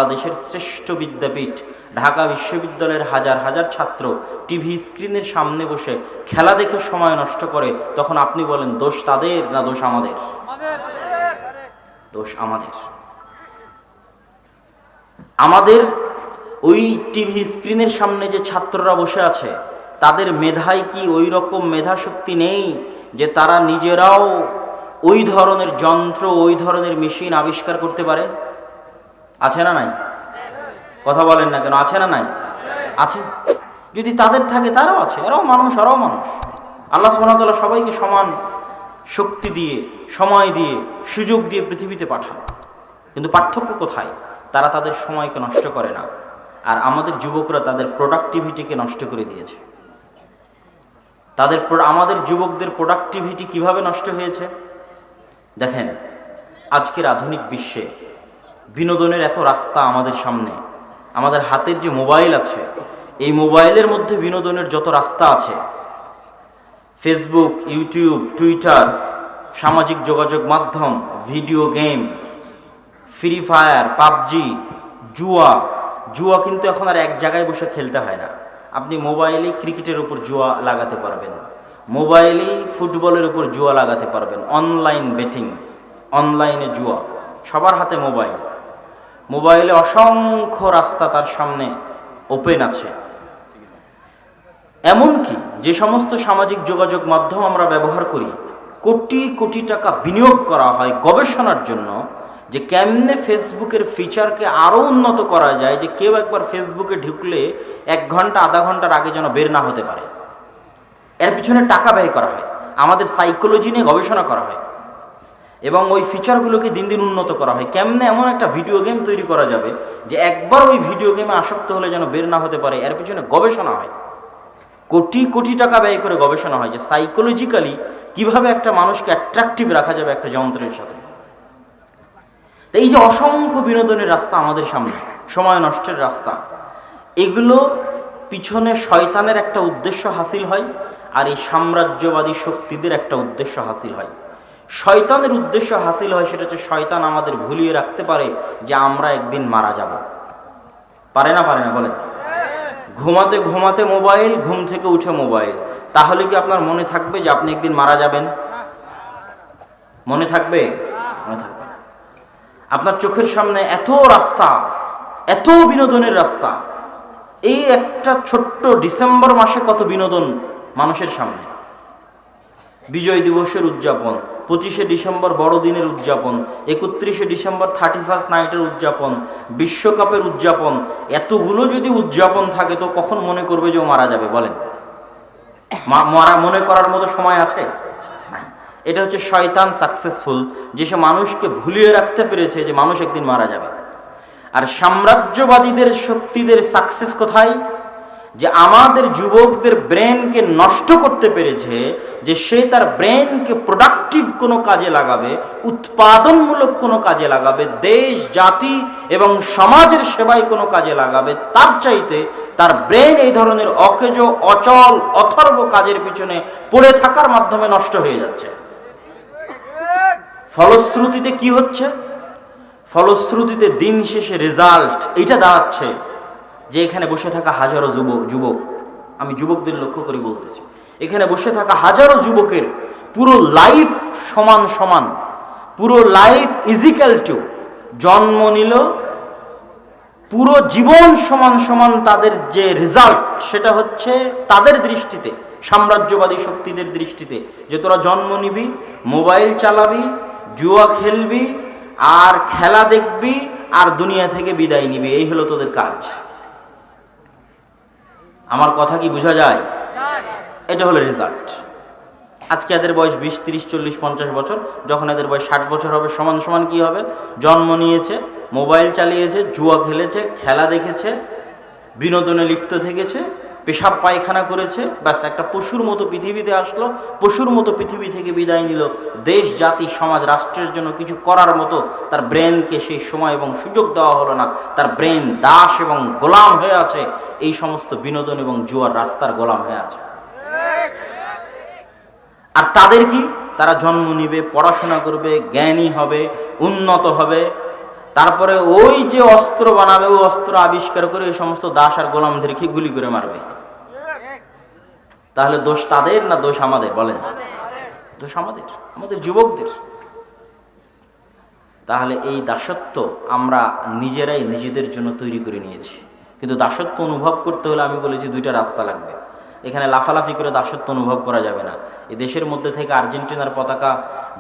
বাংলাদেশের শ্রেষ্ঠ বিদ্যাপীঠ ঢাকা বিশ্ববিদ্যালয়ের হাজার হাজার ছাত্র টিভি স্ক্রিনের সামনে বসে খেলা দেখে সময় নষ্ট করে, তখন আপনি বলেন দোষ তাদের না দোষ আমাদের? দোষ আমাদের। আমাদের ওই টিভি স্ক্রিনের সামনে যে ছাত্ররা বসে আছে, তাদের মেধায় কি ওই রকম মেধা শক্তি নেই যে তারা নিজেরাও ওই ধরনের যন্ত্র, ওই ধরনের মেশিন আবিষ্কার করতে পারে? আছে না নাই? কথা বলেন না কেন? আছে না নাই? আছে। যদি তাদের থাকে, তারাও আছে, এরাও মানুষ, আরও মানুষ। আল্লাহ সুবহানাহু ওয়া তাআলা সবাইকে সমান শক্তি দিয়ে, সময় দিয়ে, সুযোগ দিয়ে পৃথিবীতে পাঠান। কিন্তু পার্থক্য কোথায়? তারা তাদের সময়কে নষ্ট করে না, আর আমাদের যুবকরা তাদের প্রোডাক্টিভিটিকে নষ্ট করে দিয়েছে। আমাদের যুবকদের প্রোডাক্টিভিটি কিভাবে নষ্ট হয়েছে দেখেন। আজকের আধুনিক বিশ্বে বিনোদনের এত রাস্তা আমাদের সামনে, আমাদের হাতের যে মোবাইল আছে, এই মোবাইলের মধ্যে বিনোদনের যত রাস্তা আছে, ফেসবুক, ইউটিউব, টুইটার, সামাজিক যোগাযোগ মাধ্যম, video game, free fire, PUBG, জুয়া কিন্তু এখন আর এক জায়গায় বসে খেলতে হয় না। আপনি মোবাইলেই ক্রিকেটের উপর জুয়া লাগাতে পারবেন, মোবাইলেই ফুটবলের উপর জুয়া লাগাতে পারবেন, অনলাইন বেটিং, অনলাইনে জুয়া, সবার হাতে মোবাইল। মোবাইলে অসংখ্য রাস্তা তার সামনে ওপেন আছে। এমনকি যে সমস্ত সামাজিক যোগাযোগ মাধ্যম আমরা ব্যবহার করি, কোটি কোটি টাকা বিনিয়োগ করা হয় গবেষণার জন্য যে কেমনে ফেসবুকের ফিচারকে আরও উন্নত করা যায়, যে কেউ একবার ফেসবুকে ঢুকলে 1 ঘন্টা আধা ঘন্টার আগে যেন বের না হতে পারে। এর পিছনে টাকা ব্যয় করা হয়, আমাদের সাইকোলজি নিয়ে গবেষণা করা হয়, এবং ওই ফিচারগুলোকে দিন দিন উন্নত করা হয়। কেমনে এমন একটা ভিডিও গেম তৈরি করা যাবে যে একবার ওই ভিডিও গেমে আসক্ত হলে যেন বের না হতে পারে, এর পিছনে গবেষণা হয়। কোটি কোটি টাকা ব্যয় করে গবেষণা হয় যে সাইকোলজিক্যালি কিভাবে একটা মানুষকে অ্যাট্রাকটিভ রাখা যাবে একটা যন্ত্রের সাথে। তো এই যে অসংখ্য বিনোদনের রাস্তা আমাদের সামনে, সময় নষ্টের রাস্তা, এগুলো পিছনে শয়তানের একটা উদ্দেশ্য হাসিল হয়, আর এই সাম্রাজ্যবাদী শক্তিদের একটা উদ্দেশ্য হাসিল হয়। শয়তানের উদ্দেশ্য হাসিল হয়, সেটা হচ্ছে শয়তান আমাদের ভুলিয়ে রাখতে পারে যে আমরা একদিন মারা যাব। পারে না? পারে না? বলেন। ঘুমাতে ঘুমাতে মোবাইল, ঘুম থেকে উঠে মোবাইল, তাহলে কি আপনার মনে থাকবে যে আপনি একদিন মারা যাবেন? মনে থাকবে? মনে থাকবে না। আপনার চোখের সামনে এত রাস্তা, এত বিনোদনের রাস্তা। এই একটা ছোট্ট ডিসেম্বর মাসে কত বিনোদন মানুষের সামনে। বিজয় দিবসের উদযাপন, 25শে ডিসেম্বর বড়দিনের উদযাপন, 31শে ডিসেম্বর 31st নাইটের উদযাপন, বিশ্বকাপের উদযাপন। এতগুলো যদি উদযাপন থাকে তো কখন মনে করবে যে ও মারা যাবে? বলেন। মনে করার মতো সময় আছে? নাই। এটা হচ্ছে শয়তান সাকসেসফুল, যে সে মানুষকে ভুলিয়ে রাখতে পেরেছে যে মানুষ একদিন মারা যাবে। আর সাম্রাজ্যবাদীদের শক্তিদের সাকসেস কোথায়? যে আমাদের যুবকদের ব্রেনকে নষ্ট করতে পেরেছে, যে সে তার ব্রেনকে প্রোডাক্টিভ কোনো কাজে লাগাবে, উৎপাদনমূলক কোনো কাজে লাগাবে, দেশ, জাতি এবং সমাজের সেবায় কোনো কাজে লাগাবে, তার চাইতে তার ব্রেন এই ধরনের অকেজো, অচল, অথর্ব কাজের পিছনে পড়ে থাকার মাধ্যমে নষ্ট হয়ে যাচ্ছে। ফলশ্রুতিতে কি হচ্ছে? ফলশ্রুতিতে দিন শেষে রেজাল্ট এইটা দাঁড়াচ্ছে যে এখানে বসে থাকা হাজারো যুবক, আমি যুবকদের লক্ষ্য করে বলতেছি, এখানে বসে থাকা হাজারো যুবকের পুরো লাইফ সমান, পুরো লাইফ ইজিক্যাল টু জন্ম নিল, পুরো জীবন সমান, তাদের যে রেজাল্ট সেটা হচ্ছে তাদের দৃষ্টিতে, সাম্রাজ্যবাদী শক্তিদের দৃষ্টিতে, যে তোরা জন্ম নিবি, মোবাইল চালাবি, জুয়া খেলবি, আর খেলা দেখবি, আর দুনিয়া থেকে বিদায় নিবি, এই হলো তোদের কাজ। আমার কথা কি বোঝা যায়? এটা হলো রেজাল্ট। আজকে এদের বয়স 20, 30, 40, 50 বছর, যখন এদের বয়স 60 বছর হবে, সমান কি হবে? জন্ম নিয়েছে, মোবাইল চালিয়েছে, জুয়া খেলেছে, খেলা দেখেছে, বিনোদনে লিপ্ত থেকেছে, পেশাব পায়খানা করেছে, ব্যাস একটা পশুর মতো পৃথিবীতে আসলো, পশুর মতো পৃথিবী থেকে বিদায় নিল। দেশ, জাতি, সমাজ, রাষ্ট্রের জন্য কিছু করার মতো তার ব্রেনকে সেই সময় এবং সুযোগ দেওয়া হলো না। তার ব্রেন দাস এবং গোলাম হয়ে আছে, এই সমস্ত বিনোদন এবং জুয়ার রাস্তার গোলাম হয়ে আছে। আর তাদের কি? তারা জন্ম নিবে, পড়াশোনা করবে, জ্ঞানী হবে, উন্নত হবে, তারপরে ওই যে অস্ত্র বানাবে, ওই অস্ত্র আবিষ্কার করে ওই সমস্ত দাস আর গোলামদেরকে গুলি করে মারবে। তাহলে দোষ তাদের না দোষ আমাদের? বলেন, দোষ আমাদের, আমাদের যুবকদের। তাহলে এই দাসত্ব আমরা নিজেরাই নিজেদের জন্য তৈরি করে নিয়েছি। কিন্তু দাসত্ব অনুভব করতে হলে আমি বলেছি দুইটা রাস্তা লাগবে। এখানে লাফালাফি করে দাসত্ব অনুভব করা যাবে না। এই দেশের মধ্যে থেকে আর্জেন্টিনার পতাকা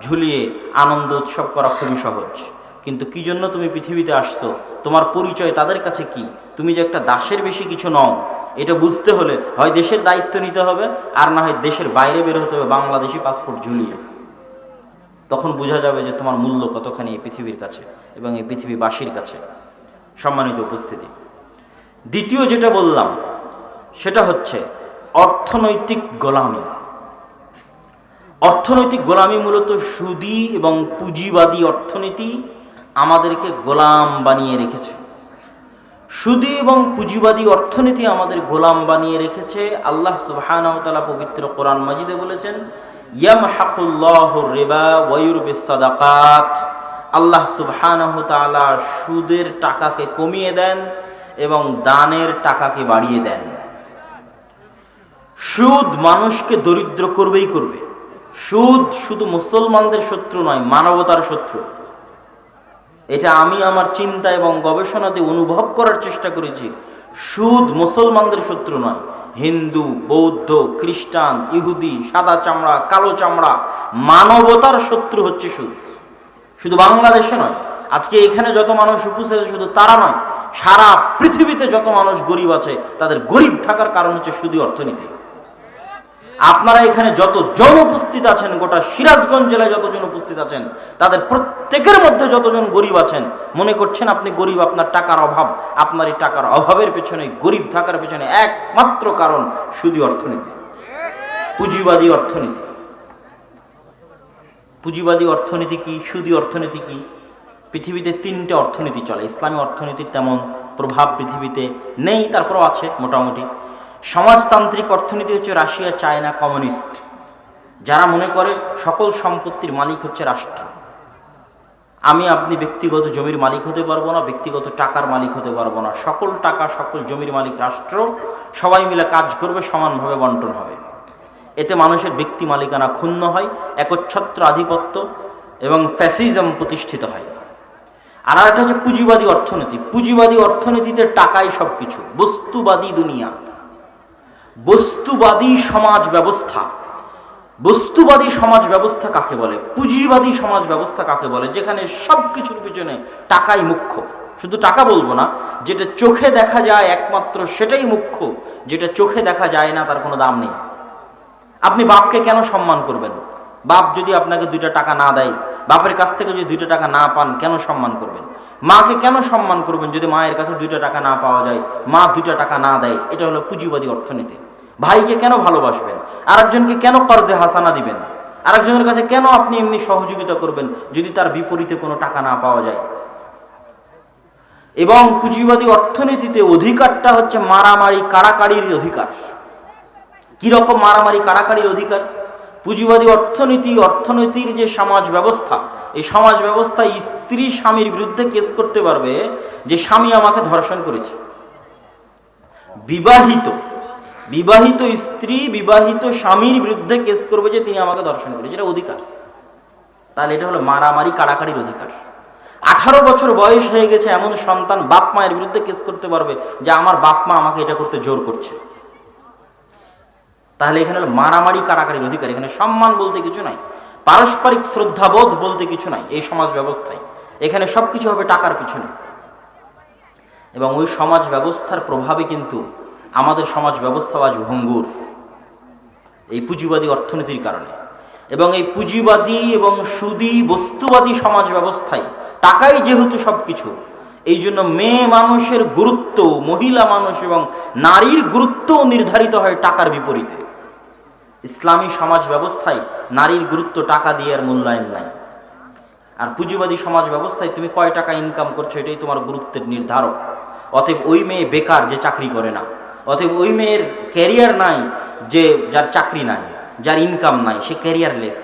ঝুলিয়ে আনন্দ উৎসব করা খুবই সহজ, কিন্তু কি জন্য তুমি পৃথিবীতে আসছো, তোমার পরিচয় তাদের কাছে কি, তুমি যে একটা দাসের বেশি কিছু নও, এটা বুঝতে হলে হয় দেশের দায়িত্ব নিতে হবে, আর না হয় দেশের বাইরে বের হতে হবে বাংলাদেশি পাসপোর্ট ঝুলিয়ে। তখন বোঝা যাবে যে তোমার মূল্য কতখানি এই পৃথিবীর কাছে এবং এই পৃথিবীবাসীর কাছে। সম্মানিত উপস্থিতি, দ্বিতীয় যেটা বললাম সেটা হচ্ছে অর্থনৈতিক গোলামি। অর্থনৈতিক গোলামি মূলত সুদী এবং পুঁজিবাদী অর্থনীতি আমাদেরকে গোলাম বানিয়ে রেখেছে। সুদী এবং পুঁজিবাদী অর্থনীতি আমাদের গোলাম বানিয়ে রেখেছে। আল্লাহ সুবহানাহু ওয়া তাআলা পবিত্র কোরআন মাজিদে বলেছেন, ইয়ামহাকুল্লাহু রিবা ওয়া ইউরবিস সাদাকাত। আল্লাহ সুবহানাহু ওয়া তাআলা সুদের টাকাকে কমিয়ে দেন এবং দানের টাকাকে বাড়িয়ে দেন। সুদ মানুষকে দরিদ্র করবেই করবে। সুদ শুধু মুসলমানদের শত্রু নয়, মানবতার শত্রু। এটা আমি আমার চিন্তা এবং গবেষণা দিয়ে অনুভব করার চেষ্টা করেছি। সুদ মুসলমানদের শত্রু নয়, হিন্দু, বৌদ্ধ, খ্রিস্টান, ইহুদি, সাদা চামড়া, কালো চামড়া, মানবতার শত্রু হচ্ছে সুদ। শুধু বাংলাদেশে নয়, আজকে এখানে যত মানুষ উপস্থিত আছে শুধু তারা নয়, সারা পৃথিবীতে যত মানুষ গরিব আছে তাদের গরিব থাকার কারণ হচ্ছে সুদী অর্থনীতি। আপনারা এখানে যতজন উপস্থিত আছেন, গোটা সিরাজগঞ্জ জেলায় যতজন উপস্থিত আছেন, তাদের প্রত্যেকের মধ্যে যতজন গরিব আছেন, মনে করছেন আপনি গরিব, আপনার টাকার অভাব। আপনার এই টাকার অভাবের পেছনে, গরিব থাকার পেছনে একমাত্র কারণ সুদী অর্থনীতি, পুঁজিবাদী অর্থনীতি। পুঁজিবাদী অর্থনীতি কি, সুদী অর্থনীতি কি? পৃথিবীতে তিনটে অর্থনীতি চলে। ইসলামী অর্থনীতির তেমন প্রভাব পৃথিবীতে নেই, তারপরও আছে মোটামুটি। সমাজতান্ত্রিক অর্থনীতি হচ্ছে রাশিয়া, চায়না, কমিউনিস্ট, যারা মনে করে সকল সম্পত্তির মালিক হচ্ছে রাষ্ট্র। আমি আপনি ব্যক্তিগত জমির মালিক হতে পারবো না, ব্যক্তিগত টাকার মালিক হতে পারবো না। সকল টাকা, সকল জমির মালিক রাষ্ট্র। সবাই মিলে কাজ করবে, সমানভাবে বন্টন হবে। এতে মানুষের ব্যক্তি মালিকানা ক্ষুণ্ণ হয়, একচ্ছত্র আধিপত্য এবং ফ্যাসিজম প্রতিষ্ঠিত হয়। আর একটা হচ্ছে পুঁজিবাদী অর্থনীতি। পুঁজিবাদী অর্থনীতিতে টাকাই সব কিছু, বস্তুবাদী দুনিয়া, বস্তুবাদী সমাজ ব্যবস্থা। বস্তুবাদী সমাজ ব্যবস্থা কাকে বলে, পুঁজিবাদী সমাজ ব্যবস্থা কাকে বলে? যেখানে সব কিছুর পিছনে টাকাই মুখ্য। শুধু টাকা বলবো না, যেটা চোখে দেখা যায় একমাত্র সেটাই মুখ্য, যেটা চোখে দেখা যায় না তার কোনো দাম নেই। আপনি বাপকে কেন সম্মান করবেন? বাপ যদি আপনাকে 2টা টাকা না দেয়, বাপের কাছ থেকে যদি 2টা টাকা না পান, কেন সম্মান করবেন? মাকে কেন সম্মান করবেন যদি মায়ের কাছে 2টা টাকা না পাওয়া যায়, মা 2টা টাকা না দেয়? এটা হলো পুঁজিবাদী অর্থনীতি। ভাইকে কেন ভালোবাসবেন? আরেকজনকে কেন কর্জে হাসানা দিবেন? আরেকজনের কাছে কেন আপনি এমনি সহযোগিতা করবেন যদি তার বিপরীতে কোনো টাকা না পাওয়া যায়? এবং পুঁজিবাদী অর্থনীতিতে অধিকারটা হচ্ছে মারামারি কাড়াকাড়ির অধিকার। কিরকম মারামারি কাড়াকাড়ির অধিকার? পুঁজিবাদী অর্থনীতির যে সমাজ ব্যবস্থা, এই সমাজ ব্যবস্থায় স্ত্রী স্বামীর বিরুদ্ধে কেস করতে পারবে যে স্বামী আমাকে ধর্ষণ করেছে। বিবাহিত স্ত্রী বিবাহিত স্বামীর বিরুদ্ধে কেস করবে যে তিনি আমাকে ধর্ষণ করেছে, এটা অধিকার। তাহলে এটা হলো মারামারি কাড়াকাড়ির অধিকার। 18 বছর বয়স হয়ে গেছে এমন সন্তান বাপ মায়ের বিরুদ্ধে কেস করতে পারবে যে আমার বাপ মা আমাকে এটা করতে জোর করছে। তাহলে এখানে হলো মারামারি কাড়াকাড়ির অধিকার। এখানে সম্মান বলতে কিছু নাই, পারস্পরিক শ্রদ্ধাবোধ বলতে কিছু নাই এই সমাজ ব্যবস্থায়। এখানে সব কিছু হবে টাকার পিছনে। এবং ওই সমাজ ব্যবস্থার প্রভাবে কিন্তু আমাদের সমাজ ব্যবস্থা আজ ভঙ্গুর, এই পুঁজিবাদী অর্থনীতির কারণে। এবং এই পুঁজিবাদী এবং সুদী বস্তুবাদী সমাজ ব্যবস্থায় টাকাই যেহেতু সব কিছু, এই জন্য মেয়ে মানুষের গুরুত্ব, মহিলা মানুষ এবং নারীর গুরুত্বও নির্ধারিত হয় টাকার বিপরীতে। ইসলামী সমাজ ব্যবস্থায় নারীর গুরুত্ব টাকা দিয়ে আর মূল্যায়ন নাই। আর পুঁজিবাদী সমাজ ব্যবস্থায় তুমি কয় টাকা ইনকাম করছো এটাই তোমার গুরুত্বের নির্ধারক। অতএব ওই মেয়ে বেকার যে চাকরি করে না, অতএব ওই মেয়ের ক্যারিয়ার নাই যে যার চাকরি নাই, যার ইনকাম নাই, সে ক্যারিয়ারলেস।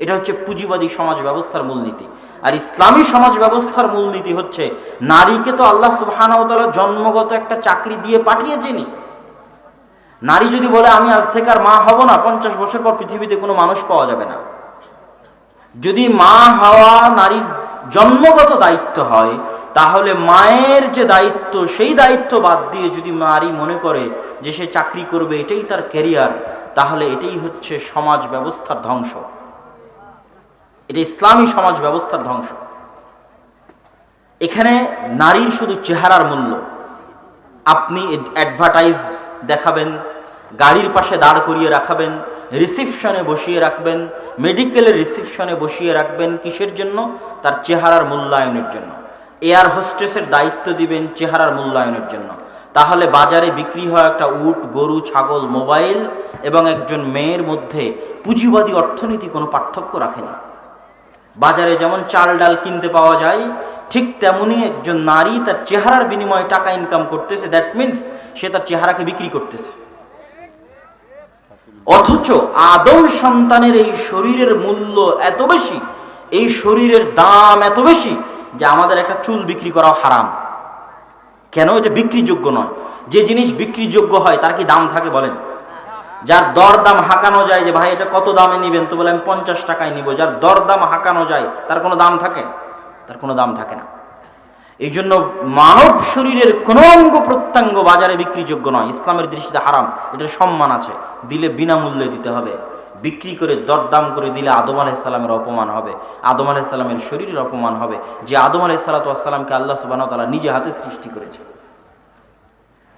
এটা হচ্ছে পুঁজিবাদী সমাজ ব্যবস্থার মূলনীতি। আর ইসলামী সমাজ ব্যবস্থার মূলনীতি হচ্ছে নারীকে তো আল্লাহ সুবহানাহু ওয়া তাআলা জন্মগত একটা চাকরি দিয়ে পাঠিয়েছেনই। নারী যদি বলে আমি আজ থেকে আর মা হব না, 50 বছর পর পৃথিবীতে কোনো মানুষ পাওয়া যাবে না। যদি মা হওয়া নারীর জন্মগত দায়িত্ব হয়, তাহলে মায়ের যে দায়িত্ব সেই দায়িত্ব বাদ দিয়ে যদি নারী মনে করে যে সে চাকরি করবে, এটাই তার ক্যারিয়ার, তাহলে এটাই হচ্ছে সমাজ ব্যবস্থার ধ্বংস। এটা ইসলামী সমাজ ব্যবস্থার ধ্বংস। এখানে নারীর শুধু চেহারার মূল্য। আপনি অ্যাডভার্টাইজ দেখাবেন, গাড়ির পাশে দাঁড় করিয়ে রাখাবেন, রিসিপশনে বসিয়ে রাখবেন, মেডিকেলের রিসিপশনে বসিয়ে রাখবেন, কিসের জন্য? তার চেহারার মূল্যায়নের জন্য। এয়ার হোস্টেসের দায়িত্ব দিবেন চেহারার মূল্যায়নের জন্য। তাহলে বাজারে বিক্রি হয় একটা উট, গরু, ছাগল, মোবাইল এবং একজন মেয়ের মধ্যে পুঁজিবাদী অর্থনীতি কোনো পার্থক্য রাখে না। বাজারে যেমন চাল ডাল কিনতে পাওয়া যায়, ঠিক তেমনি একজন নারী তার চেহারার বিনিময়ে টাকা ইনকাম করতেছে। দ্যাট মিনস সে তার চেহারাকে বিক্রি করতেছে। অথচ আদম সন্তানের এই শরীরের মূল্য এত বেশি, এই শরীরের দাম এত বেশি যে আমাদের একটা চুল বিক্রি করা হারাম। কেন? এটা বিক্রিযোগ্য নয়। যে জিনিস বিক্রিযোগ্য হয় তার কি দাম থাকে বলেন? যার দর দাম হাঁকানো যায় যে ভাই এটা কত দামে নিবেন, তো বলে আমি 50 টাকায় নিব। যার দর দাম হাঁকানো যায় তার কোনো দাম থাকে? তার কোনো দাম থাকে না। এই জন্য মানব শরীরের কোনো অঙ্গ প্রত্যঙ্গ বাজারে বিক্রিযোগ্য নয়, ইসলামের দৃষ্টিতে হারাম। এটার সম্মান আছে, দিলে বিনামূল্যে দিতে হবে। বিক্রি করে দরদাম করে দিলে আদম আলাইহিস সালামের অপমান হবে, আদম আলাইহিস সালামের শরীরের অপমান হবে, যে আদম আলাইহিস সালামকে আল্লাহ সুবহানাহু ওয়া তাআলা নিজে হাতে সৃষ্টি করেছে।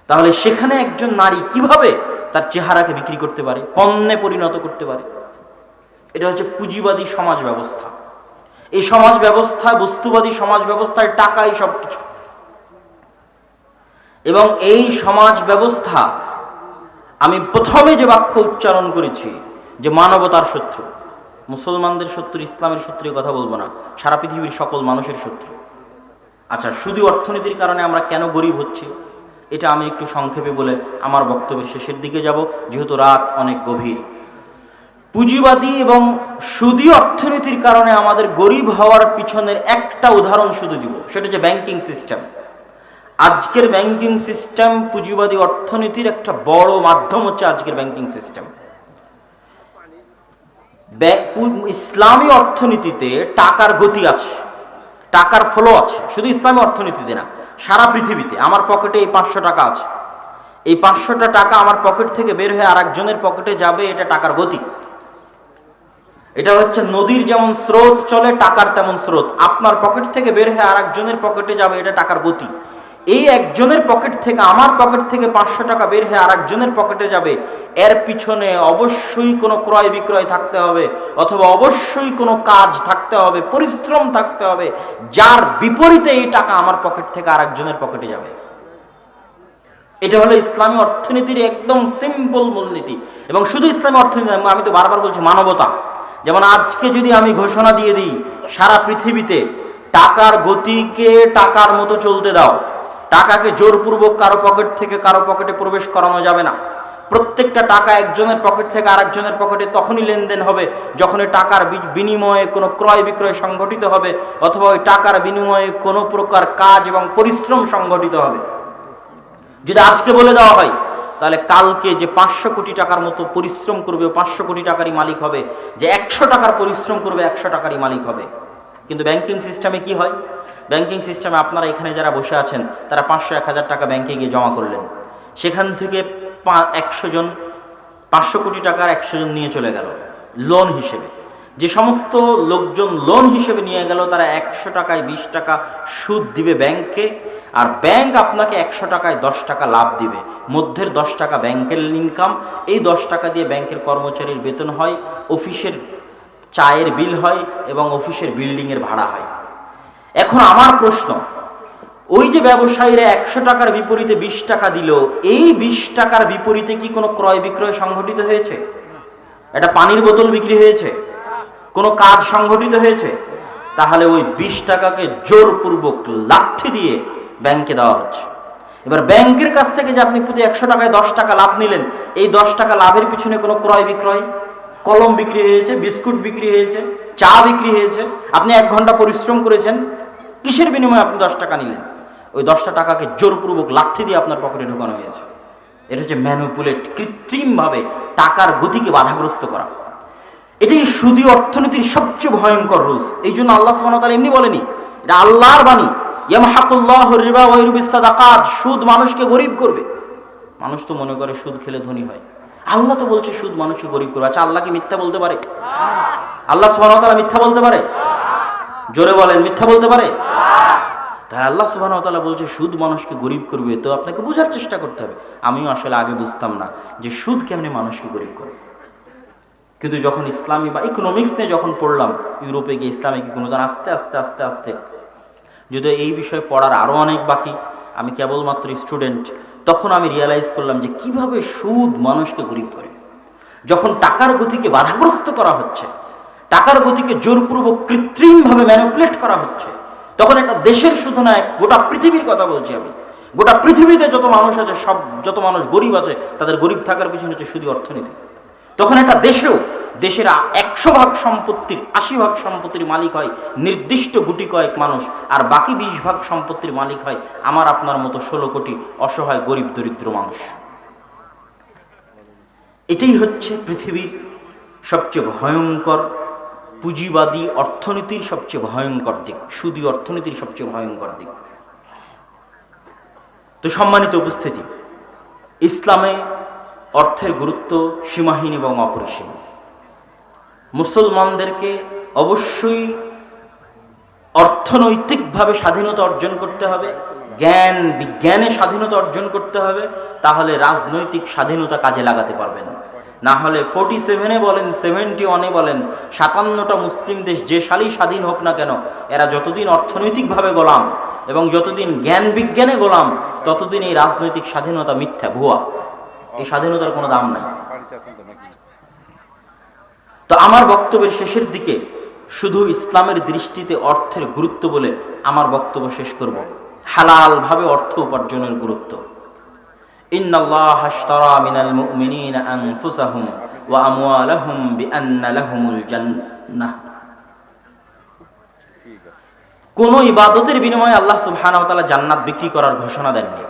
তাহলে সেখানে একজন নারী কিভাবে তার চেহারাকে বিক্রি করতে পারে, পণ্যে পরিণত করতে পারে? এটা হচ্ছে পুঁজিবাদী সমাজ ব্যবস্থা। এই সমাজ ব্যবস্থায়, বস্তুবাদী সমাজ ব্যবস্থায় টাকাই সবকিছু। এবং এই সমাজ ব্যবস্থা, আমি প্রথমে যে বাক্য উচ্চারণ করেছি যে মানবতার শত্রু, মুসলমানদের শত্রু, ইসলামের শত্রু, কথা বলবো না, সারা পৃথিবীর সকল মানুষের শত্রু। আচ্ছা, শুধু অর্থনীতির কারণে আমরা কেন গরিব হচ্ছি এটা আমি একটু সংক্ষেপে বলে আমার বক্তব্যের শেষের দিকে যাব, যেহেতু রাত অনেক গভীর। পুঁজিবাদী এবং সুদী অর্থনীতির কারণে আমাদের গরিব হওয়ার পিছনের একটা উদাহরণ শুধু দিব, সেটা হচ্ছে ব্যাংকিং সিস্টেম। আজকের ব্যাংকিং সিস্টেম পুঁজিবাদী অর্থনীতির একটা বড় মাধ্যম হচ্ছে আজকের ব্যাংকিং সিস্টেম। ইসলামী অর্থনীতিতে টাকার গতি আছে, টাকার ফ্লো আছে, শুধু ইসলামী অর্থনীতিতে না, সারা পৃথিবীতে। আমার পকেটে এই 500 টাকা আছে, এই 500টা টাকা আমার পকেট থেকে বের হয়ে আরেকজনের পকেটে যাবে, এটা টাকার গতি। এটা হচ্ছে নদীর যেমন স্রোত চলে, টাকার তেমন স্রোত। আপনার পকেট থেকে বের হয়ে আরেকজনের পকেটে যাবে, এটা টাকার গতি। এই একজনের পকেট থেকে, আমার পকেট থেকে 500 টাকা বের হয়ে আরেকজনের পকেটে যাবে, এর পিছনে অবশ্যই কোনো ক্রয় বিক্রয় থাকতে হবে, অথবা অবশ্যই কোনো কাজ থাকতে হবে, পরিশ্রম থাকতে হবে, যার বিপরীতে এই টাকা আমার পকেট থেকে আরেকজনের পকেটে যাবে। এটা হলো ইসলামী অর্থনীতির একদম সিম্পল মূলনীতি। এবং শুধু ইসলামী অর্থনীতি, আমি তো বারবার বলছি মানবতা। যেমন আজকে যদি আমি ঘোষণা দিয়ে দিই সারা পৃথিবীতে টাকার গতিকে টাকার মতো চলতে দাও, টাকাকে জোরপূর্বক কারো পকেট থেকে কারো পকেটে প্রবেশ করানো যাবে না, প্রত্যেকটা টাকা একজনের পকেট থেকে আরেকজনের পকেটে তখনই লেনদেন হবে যখন এই টাকার বিনিময়ে কোনো ক্রয় বিক্রয় সংঘটিত হবে, অথবা ওই টাকার বিনিময়ে কোনো প্রকার কাজ এবং পরিশ্রম সংঘটিত হবে। যদি আজকে বলে দেওয়া হয় তাহলে কালকে যে 500 কোটি টাকার মতো পরিশ্রম করবে 500 কোটি টাকারই মালিক হবে, যে 100 টাকার পরিশ্রম করবে 100 টাকারই মালিক হবে। কিন্তু ব্যাংকিং সিস্টেমে কি হয়? ব্যাংকিং সিস্টেমে আপনারা এখানে যারা বসে আছেন তারা 500-1000 টাকা ব্যাংকে গিয়ে জমা করলেন, সেখান থেকে 100 জন 500 কোটি টাকার 100 জন নিয়ে চলে গেল লোন হিসেবে। যে সমস্ত লোকজন লোন হিসেবে নিয়ে গেল তারা 100 টাকায় 20 টাকা সুদ দিবে ব্যাংকে, আর ব্যাংক আপনাকে 100 টাকায় 10 টাকা লাভ দিবে। মধ্যের 10 টাকা ব্যাংকের ইনকাম, এই 10 টাকা দিয়ে ব্যাংকের কর্মচারীর বেতন হয়, অফিসের চায়ের বিল হয় এবং অফিসের বিল্ডিংয়ের ভাড়া হয়। এখন আমার প্রশ্ন, ওই যে ব্যবসায়ীরা 100 টাকার বিপরীতে 20 টাকা দিল, এই 20 টাকার বিপরীতে কি কোনো ক্রয় বিক্রয় সংঘটিত হয়েছে? একটা পানির বোতল বিক্রি হয়েছে? কোনো কাজ সংঘটিত হয়েছে? তাহলে ওই 20 টাকাকে জোরপূর্বক লাঠি দিয়ে ব্যাংকে দেওয়া হচ্ছে। এবার ব্যাংকের কাছ থেকে যে আপনি প্রতি 100 টাকায় 10 টাকা লাভ নিলেন, এই 10 টাকা লাভের পিছনে কোনো ক্রয় বিক্রয়, কলম বিক্রি হয়েছে, বিস্কুট বিক্রি হয়েছে, চা বিক্রি হয়েছে, আপনি 1 ঘন্টা পরিশ্রম করেছেন, কিসের বিনিময়ে আপনি 10 টাকা নিলেন? ওই 10টা টাকাকে জোরপূর্বক লাথি দিয়ে আপনার পকেটে ঢোকানো হয়েছে। এটা হচ্ছে ম্যানিপুলেট, কৃত্রিমভাবে টাকার গতিকে বাধাগ্রস্ত করা। এটাই সুদী অর্থনীতির সবচেয়ে ভয়ঙ্কর রুলস। এই জন্য আল্লাহ সুবহানাহু ওয়া তাআলা এমনি বলেনি, এটা আল্লাহর বাণী, ইয়ামহাকুল্লাহু রিবা ওয়া ইউরবিস সাদাকাত। সুদ মানুষকে গরিব করবে। মানুষ তো মনে করে সুদ খেলে ধনী হয়, আল্লাহ তো বলছে সুদ মানুষকে গরিব করবে। আচ্ছা, আল্লাহ কি মিথ্যা বলতে পারে? আল্লাহ সুবহানাহু ওয়া তাআলা মিথ্যা বলতে পারে? জোরে বলেন, মিথ্যা বলতে পারে? তাই আল্লাহ সুবহানাহু ওয়া তাআলা বলছে সুদ মানুষকে গরিব করবে। তো আপনাকে বোঝার চেষ্টা করতে হবে। আমিও আসলে আগে বুঝতাম না যে সুদ কেমনে মানুষকে গরিব করে, কিন্তু যখন ইসলামী বা ইকোনমিক্স নিয়ে যখন পড়লাম ইউরোপে গিয়ে, ইসলামিক ইকোনমিক্স, আস্তে আস্তে আস্তে আস্তে, যদিও এই বিষয়ে পড়ার আরও অনেক বাকি, আমি কেবলমাত্র স্টুডেন্ট, তখন আমি রিয়েলাইজ করলাম যে কিভাবে সুদ মানুষকে গরিব করে। যখন টাকার গতিকে বাধাগ্রস্ত করা হচ্ছে, টাকার গতিকে জোরপূর্বক কৃত্রিমভাবে ম্যানিপুলেট করা হচ্ছে, তখন একটা দেশের শুধু না, গোটা পৃথিবীর কথা বলছি আমি, গোটা পৃথিবীতে যত মানুষ আছে, যত মানুষ গরিব আছে, তাদের গরিব থাকার পিছনে হচ্ছে সুদী অর্থনীতি। তখন একটা দেশের 100% সম্পত্তির 80% সম্পত্তির মালিক হয় নির্দিষ্ট গুটি কয়েক মানুষ, আর বাকি 20% সম্পত্তির মালিক হয় আমার আপনার মতো 16 কোটি অসহায় গরিব দরিদ্র মানুষ। এটাই হচ্ছে পৃথিবীর সবচেয়ে ভয়ঙ্কর পুঁজিবাদী অর্থনীতির সবচেয়ে ভয়ঙ্কর দিক, সুদী অর্থনীতির সবচেয়ে ভয়ঙ্কর দিক। তো সম্মানিত উপস্থিতি, ইসলামে অর্থের গুরুত্ব সীমাহীন এবং অপরিসীম। মুসলমানদেরকে অবশ্যই অর্থনৈতিকভাবে স্বাধীনতা অর্জন করতে হবে, জ্ঞান বিজ্ঞানে স্বাধীনতা অর্জন করতে হবে, তাহলে রাজনৈতিক স্বাধীনতা কাজে লাগাতে পারবেন। না হলে 47-এ বলেন, 71-এ বলেন, 57টা মুসলিম দেশ যে সালেই স্বাধীন হোক না কেন, এরা যতদিন অর্থনৈতিকভাবে গোলাম এবং যতদিন জ্ঞান বিজ্ঞানে গোলাম, ততদিন এই রাজনৈতিক স্বাধীনতা মিথ্যা, ভুয়া। এই স্বাধীনতার কোনো দাম নাই। তো আমার বক্তব্যের শেষের দিকে শুধু ইসলামের দৃষ্টিতে অর্থের গুরুত্ব বলে আমার বক্তব্য শেষ করব। হালালভাবে অর্থ উপার্জনের গুরুত্ব। ইন্নাল্লাহা আশতারা মিনাল মুমিনিনা আনফুসাহুম ওয়া আমওয়ালাহুম বিআন্না লাহুমুল জান্নাহ। কোন ইবাদতের বিনিময়ে আল্লাহ সুবহানাহু ওয়া তাআলা জান্নাত বিক্রি করার ঘোষণা দেননি।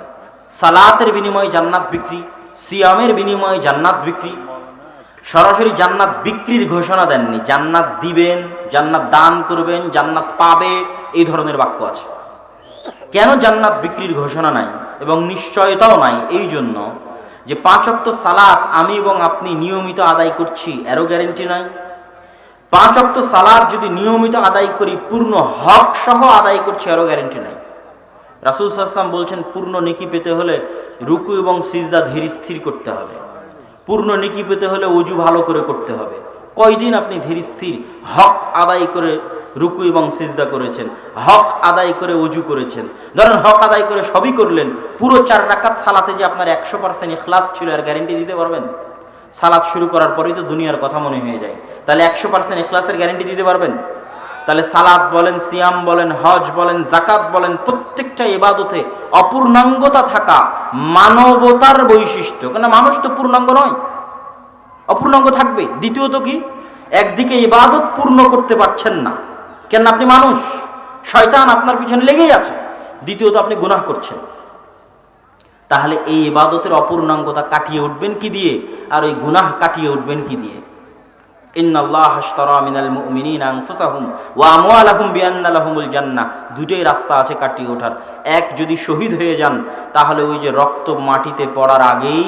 সালাতের বিনিময়ে জান্নাত বিক্রি, সিয়ামের বিনিময়ে জান্নাত বিক্রি, সরাসরি জান্নাত বিক্রির ঘোষণা দেননি। জান্নাত দিবেন, জান্নাত দান করবেন, জান্নাত পাবে, এই ধরনের বাক্য আছে। কেন জান্নাত বিক্রির ঘোষণা নাই এবং নিশ্চয়তাও নাই? এই জন্য যে 5 ওয়াক্ত সালাত আমি এবং আপনি নিয়মিত আদায় করছি, এরও গ্যারেন্টি নাই। 5 ওয়াক্ত সালাত যদি নিয়মিত আদায় করি, পূর্ণ হক সহ আদায় করছি, এরও গ্যারেন্টি নাই। রাসূল সাল্লাল্লাহু আলাইহি ওয়াসাল্লাম বলছেন, পূর্ণ নেকি পেতে হলে রুকু এবং সিজদা ধীর স্থির করতে হবে। পূর্ণ নেকি পেতে হলে ওযু ভালো করে করতে হবে। কয়দিন আপনি ধীর স্থির হক আদায় করে রুকু এবং সিজদা করেছেন, হক আদায় করে ওযু করেছেন? ধরেন হক আদায় করে সবই করলেন, পুরো 4 রাকাত সালাতে যে আপনার 100% ইখলাস ছিল, এর গ্যারেন্টি দিতে পারবেন? সালাত শুরু করার পরেই তো দুনিয়ার কথা মনে হয়ে যায়, তাহলে 100% ইখলাসের গ্যারেন্টি দিতে পারবেন? তাহলে সালাত বলেন, সিয়াম বলেন, হজ বলেন, যাকাত বলেন, প্রত্যেকটা ইবাদতে অপূর্ণাঙ্গতা থাকা মানবতার বৈশিষ্ট্য। কেন মানুষ তো পূর্ণাঙ্গ নয়, অপূর্ণাঙ্গ থাকবে। দ্বিতীয়ত কি, একদিকে ইবাদত পূর্ণ করতে পারছেন না, কেন? আপনি মানুষ, শয়তান আপনার পিছনে লেগেই আছে। দ্বিতীয়ত আপনি গুনাহ করছেন। তাহলে এই ইবাদতের অপূর্ণাঙ্গতা কাটিয়ে উঠবেন কি দিয়ে? আর ওই গুনাহ কাটিয়ে উঠবেন কি দিয়ে? ইন্নাল্লাহা আশতারা মিনাল মুমিনিনা আনফুসাহুম ওয়া আমওয়ালাহুম বিআন্না লাহুমুল জান্নাহ। দুটোই রাস্তা আছে কাটিয়ে ওঠার। এক, যদি শহীদ হয়ে যান, তাহলে ওই যে রক্ত মাটিতে পড়ার আগেই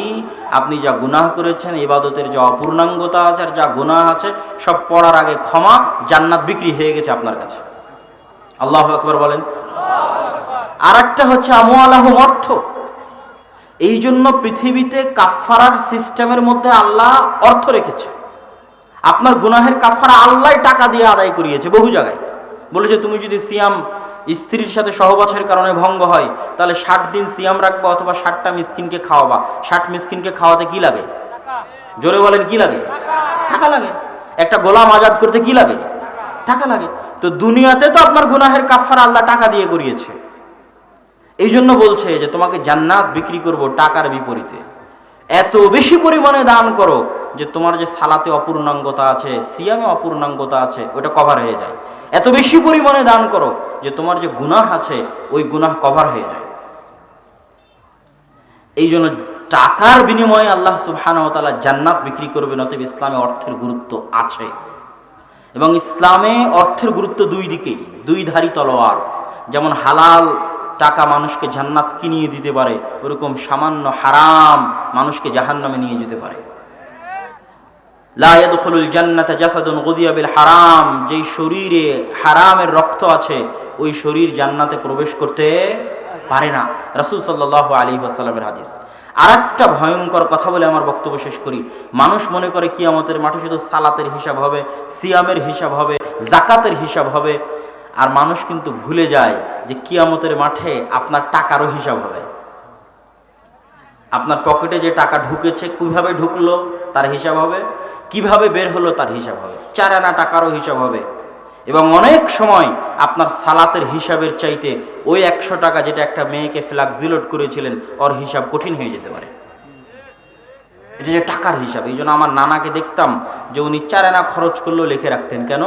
আপনি যা গুনাহ করেছেন, ইবাদতের যা অপূর্ণাঙ্গতা আছে আর যা গুনাহ আছে, সব পড়ার আগে ক্ষমা, জান্নাত বিক্রি হয়ে গেছে আপনার কাছে। আল্লাহু আকবার বলেন। আর একটা হচ্ছে আমওয়ালাহুম, অর্থ। এই জন্য পৃথিবীতে কাফফারার সিস্টেমের মধ্যে আল্লাহ অর্থ রেখেছে। আপনার গুনাহের কাফারা আল্লাহ টাকা দিয়ে আদায় করিয়েছে বহু জায়গায়। বলেছে তুমি যদি সিয়াম স্ত্রীর সাথে সহবাসের কারণে ভঙ্গ হয়, তাহলে 60 দিন সিয়াম রাখবা অথবা 60টা মিসকিনকে খাওয়াবা। 60 মিসকিনকে খাওয়াতে কি লাগে? জোরে বলেন, কি লাগে? টাকা লাগে। একটা গোলাম আজাদ করতে কি লাগে? টাকা লাগে। তো দুনিয়াতে তো আপনার গুনাহের কাফারা আল্লাহ টাকা দিয়ে করিয়েছে। এই জন্য বলছে যে তোমাকে জান্নাত বিক্রি করব টাকার বিপরীতে। এত বেশি পরিমাণে দান করো যে তোমার যে সালাতে অপূর্ণাঙ্গতা আছে, সিয়ামে অপূর্ণাঙ্গতা আছে, ওটা কভার হয়ে যায়। এত বেশি পরিমাণে দান করো যে তোমার যে গুনাহ আছে ওই গুনাহ কভার হয়ে যায়। এই জন্য টাকার বিনিময়ে আল্লাহ সুবহানাহু ওয়া তাআলা জান্নাত বিক্রি করবেন। অতএব ইসলামে অর্থের গুরুত্ব আছে, এবং ইসলামে অর্থের গুরুত্ব দুই দিকেই, দুই ধারী তলোয়ার। যেমন হালাল টাকা মানুষকে জান্নাত কিনিয়ে দিতে পারে, ওরকম সামান্য হারাম মানুষকে জাহান্নামে নিয়ে যেতে পারে। লা ইয়াদখুলুল জান্নাতা জাসাদুন গুযিয়া বিল হারাম, যেই শরীরে হারামের রক্ত আছে ওই শরীর জান্নাতে প্রবেশ করতে পারে না। রাসূল সাল্লাল্লাহু আলাইহি ওয়াসাল্লামের হাদিস। আরেকটা ভয়ঙ্কর কথা বলে আমার বক্তব্য শেষ করি। মানুষ মনে করে কিয়ামতের মাঠে শুধু সালাতের হিসাব হবে, সিয়ামের হিসাব হবে, জাকাতের হিসাব হবে, আর মানুষ কিন্তু ভুলে যায় যে কিয়ামতের মাঠে আপনার টাকারও হিসাব হবে। আপনার পকেটে যে টাকা ঢুকেছে কিভাবে ঢুকলো তার হিসাব হবে, কিভাবে বের হলো তার হিসাব হবে, 4 আনা টাকারও হিসাব হবে। এবং অনেক সময় আপনার সালাতের হিসাবের চাইতে ওই 100 টাকা যেটা একটা মেয়েকে ফ্ল্যাক্সিলোড করেছিলেন ওর হিসাব কঠিন হয়ে যেতে পারে। এটা যে টাকার হিসাব। এই জন্য আমার নানাকে দেখতাম যে উনি 4 আনা খরচ করলেও লিখে রাখতেন। কেন?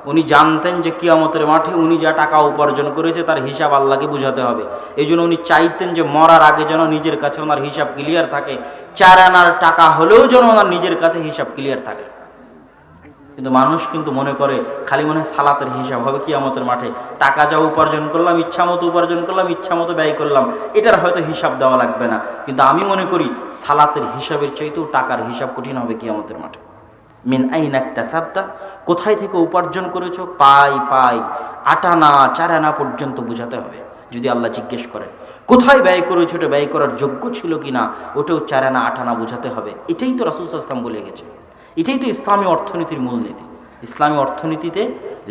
উনি জানতেন যে কিয়ামতের মাঠে উনি যা টাকা উপার্জন করেছে তার হিসাব আল্লাহকে বুঝাতে হবে। এই জন্য উনি চাইতেন যে মরার আগে যেন নিজের কাছে ওনার হিসাব ক্লিয়ার থাকে, 4 আনার টাকা হলেও যেন ওনার নিজের কাছে হিসাব ক্লিয়ার থাকে। কিন্তু মানুষ কিন্তু মনে করে খালি মনে হয় সালাতের হিসাব হবে কিয়ামতের মাঠে, টাকা যা উপার্জন করলাম ইচ্ছা মতো উপার্জন করলাম, ইচ্ছা মতো ব্যয় করলাম, এটার হয়তো হিসাব দেওয়া লাগবে না। কিন্তু আমি মনে করি সালাতের হিসাবের চাইতেও টাকার হিসাব কঠিন হবে কিয়ামতের মাঠে। মিন আইনা ইকতাসাবতা, কোথায় থেকে উপার্জন করেছো, পাই 8 আনা 4 আনা পর্যন্ত বুঝাতে হবে। যদি আল্লাহ জিজ্ঞেস করেন কোথায় ব্যয় করেছো, ওটা ব্যয় করার যোগ্য ছিল কিনা, ওটাও 4 আনা 8 আনা বুঝাতে হবে। এটাই তো রাসূল সাল্লাল্লাহু আলাইহি ওয়াসাল্লাম বলে গেছে। এটাই তো ইসলামী অর্থনীতির মূলনীতি। ইসলামী অর্থনীতিতে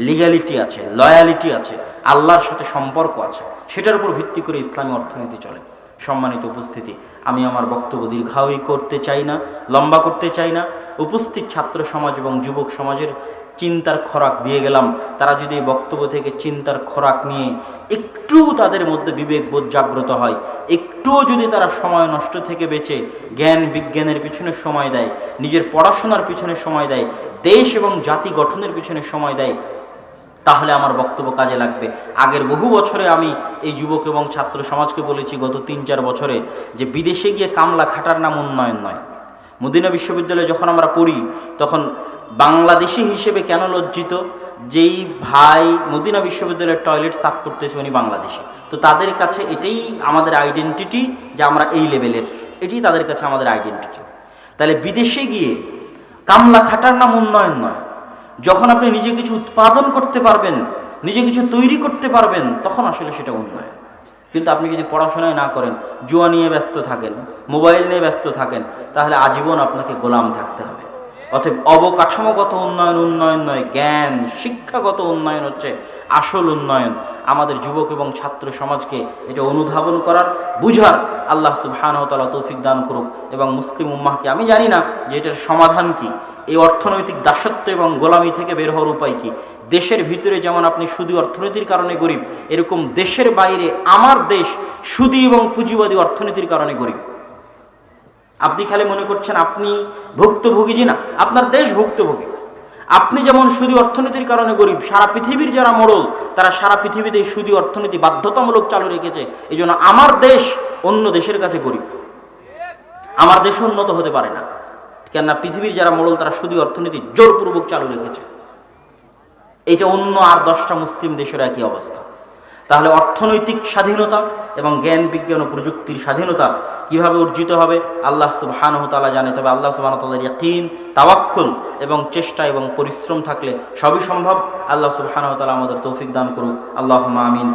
লিগ্যালিটি আছে, লয়ালিটি আছে, আল্লাহর সাথে সম্পর্ক আছে, সেটার উপর ভিত্তি করে ইসলামী অর্থনীতি চলে। সম্মানিত উপস্থিতি, আমি আমার বক্তব্য দীর্ঘায়ী করতে চাই না, লম্বা করতে চাই না। উপস্থিত ছাত্র সমাজ এবং যুবক সমাজের চিন্তার খোরাক দিয়ে গেলাম। তারা যদি এই বক্তব্য থেকে চিন্তার খোরাক নিয়ে একটু তাদের মধ্যে বিবেকবোধ জাগ্রত হয়, একটুও যদি তারা সময় নষ্ট থেকে বেঁচে জ্ঞান বিজ্ঞানের পিছনে সময় দেয়, নিজের পড়াশোনার পিছনে সময় দেয়, দেশ এবং জাতি গঠনের পিছনে সময় দেয়, তাহলে আমার বক্তব্য কাজে লাগবে। আগের বহু বছরে আমি এই যুবক এবং ছাত্র সমাজকে বলেছি, গত 3-4 বছরে, যে বিদেশে গিয়ে কামলা খাটার নাম উন্নয়ন নয়। মদিনা বিশ্ববিদ্যালয়ে যখন আমরা পড়ি তখন বাংলাদেশি হিসেবে কেন লজ্জিত, যেই ভাই মদিনা বিশ্ববিদ্যালয়ের টয়লেট সাফ করতেছে উনি বাংলাদেশি, তো তাদের কাছে এটাই আমাদের আইডেন্টিটি যে আমরা এই লেভেলের, এটি তাদের কাছে আমাদের আইডেন্টিটি। তাহলে বিদেশে গিয়ে কামলা খাটার নাম উন্নয়ন নয়। যখন আপনি নিজে কিছু উৎপাদন করতে পারবেন, নিজে কিছু তৈরি করতে পারবেন, তখন আসলে সেটা উন্নয়ন। কিন্তু আপনি যদি পড়াশোনায় না করেন, জুয়া নিয়ে ব্যস্ত থাকেন, মোবাইল নিয়ে ব্যস্ত থাকেন, তাহলে আজীবন আপনাকে গোলাম থাকতে হবে। অতএব অবকাঠামোগত উন্নয়ন নয়, জ্ঞান শিক্ষাগত উন্নয়ন হচ্ছে আসল উন্নয়ন। আমাদের যুবক এবং ছাত্র সমাজকে এটা অনুধাবন করার, বুঝার আল্লাহ সুবহানাহু ওয়া তাআলা তৌফিক দান করুক। এবং মুসলিম উম্মাহকে, আমি জানি না যে এটার সমাধান কি, এই অর্থনৈতিক দাসত্ব এবং গোলামি থেকে বের হওয়ার উপায় কি। দেশের ভিতরে যেমন আপনি সুদী অর্থনীতির কারণে গরিব, এরকম দেশের বাইরে আমার দেশ সুদী এবং পুঁজিবাদী অর্থনীতির কারণে গরিব। আপনি খালি মনে করছেন আপনি ভুক্তভোগী, জি না, আপনার দেশ ভুক্তভোগী। আপনি যেমন সুদী অর্থনীতির কারণে গরিব, সারা পৃথিবীর যারা মোড়ল তারা সারা পৃথিবীতে এই সুদী অর্থনীতি বাধ্যতামূলক চালু রেখেছে। এই জন্য আমার দেশ অন্য দেশের কাছে গরিব, আমার দেশ উন্নত হতে পারে না। কেননা পৃথিবীর যারা মোড়ল তারা সুদী অর্থনীতি জোরপূর্বক চালু রেখেছে। এটা অন্য আর 10টা মুসলিম দেশের একই অবস্থা। তাহলে অর্থনৈতিক স্বাধীনতা এবং জ্ঞান বিজ্ঞান ও প্রযুক্তির স্বাধীনতা কিভাবে অর্জিত হবে আল্লাহ সুবহানাহু ওয়া তাআলা জানে। তবে আল্লাহ সুবহানাহু ওয়া তাআলার ইয়াকিন, তাওয়াক্কুল এবং চেষ্টা এবং পরিশ্রম থাকলে সবই সম্ভব। আল্লাহ সুবহানাহু ওয়া তাআলা আমাদের তৌফিক দান করুক। আল্লাহুম্মা আমিন।